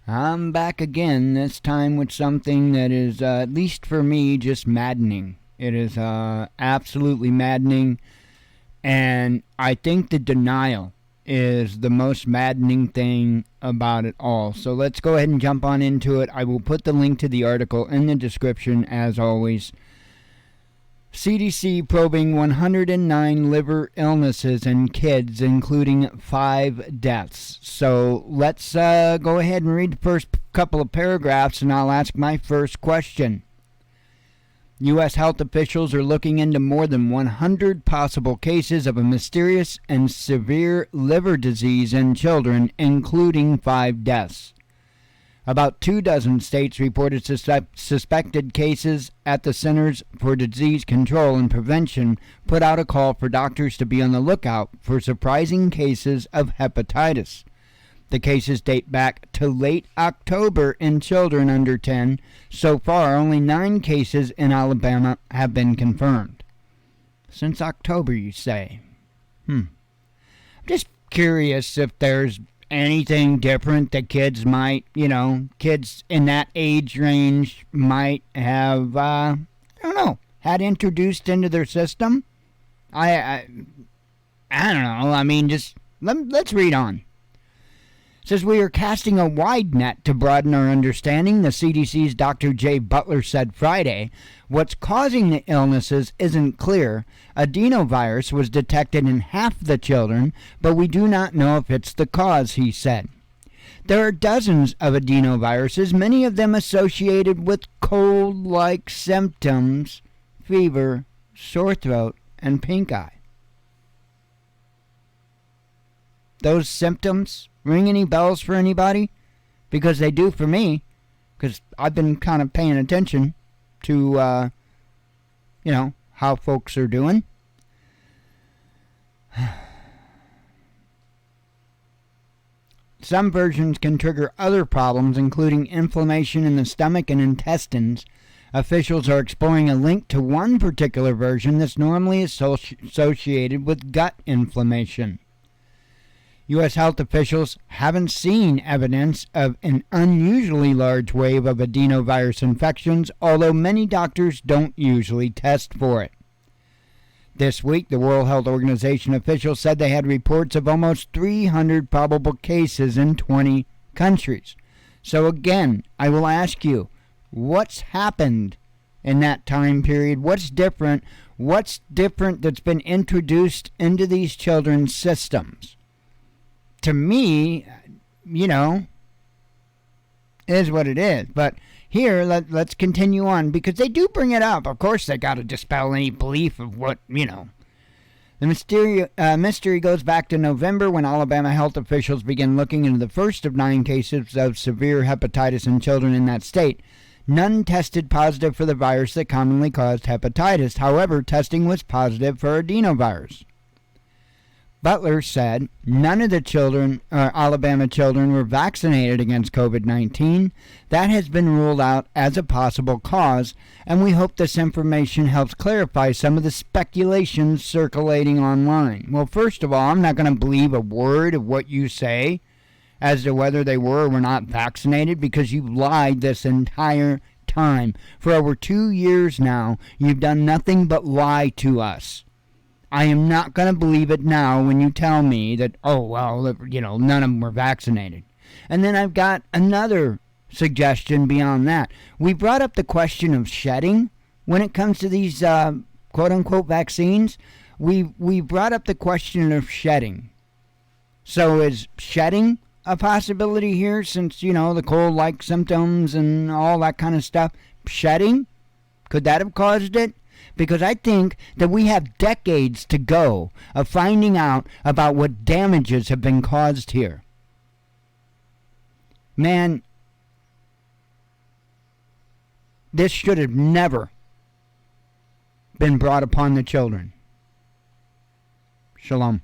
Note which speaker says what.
Speaker 1: I'm back again, this time with something that is, at least for me, just maddening. It is absolutely maddening, and I think the denial is the most maddening thing about it all. So let's go ahead and jump on into it. I will put the link to the article in the description, as always. CDC probing 109 liver illnesses in kids, including 5 deaths. So let's go ahead and read the first couple of paragraphs, and I'll ask my first question. U.S. health officials are looking into more than 100 possible cases of a mysterious and severe liver disease in children, including 5 deaths. About 24 states reported suspected cases at the Centers for Disease Control and Prevention put out a call for doctors to be on the lookout for surprising cases of hepatitis. The cases date back to late October in children under 10. So far, only 9 cases in Alabama have been confirmed. Since October, you say? I'm just curious if there's anything different that kids might, kids in that age range might have, I don't know, had introduced into their system. I don't know. I mean, just let's read on. It says, we are casting a wide net to broaden our understanding, the CDC's Dr. J. Butler said Friday. What's causing the illnesses isn't clear. Adenovirus was detected in half the children, but we do not know if it's the cause, he said. There are dozens of adenoviruses, many of them associated with cold-like symptoms, fever, sore throat, and pink eye. Those symptoms ring any bells for anybody? Because they do for me. Because I've been kind of paying attention to, how folks are doing. Some versions can trigger other problems, including inflammation in the stomach and intestines. Officials are exploring a link to one particular version that's normally associated with gut inflammation. U.S. health officials haven't seen evidence of an unusually large wave of adenovirus infections, although many doctors don't usually test for it. This week, the World Health Organization officials said they had reports of almost 300 probable cases in 20 countries. So again, I will ask you, what's happened in that time period? What's different? What's different that's been introduced into these children's systems? To me, is what it is. But here, let's continue on, because they do bring it up. Of course, they got to dispel any belief of what, The mystery goes back to November, when Alabama health officials began looking into the first of 9 cases of severe hepatitis in children in that state. None tested positive for the virus that commonly caused hepatitis. However, testing was positive for adenovirus. Butler said none of the Alabama children were vaccinated against COVID-19. That has been ruled out as a possible cause, and we hope this information helps clarify some of the speculations circulating online. Well, first of all, I'm not going to believe a word of what you say as to whether they were or were not vaccinated, because you've lied this entire time. For over 2 years now, you've done nothing but lie to us. I am not going to believe it now when you tell me that, none of them were vaccinated. And then I've got another suggestion beyond that. We brought up the question of shedding when it comes to these quote-unquote vaccines. We brought up the question of shedding. So is shedding a possibility here, since, the cold-like symptoms and all that kind of stuff? Shedding? Could that have caused it? Because I think that we have decades to go of finding out about what damages have been caused here. Man, this should have never been brought upon the children. Shalom.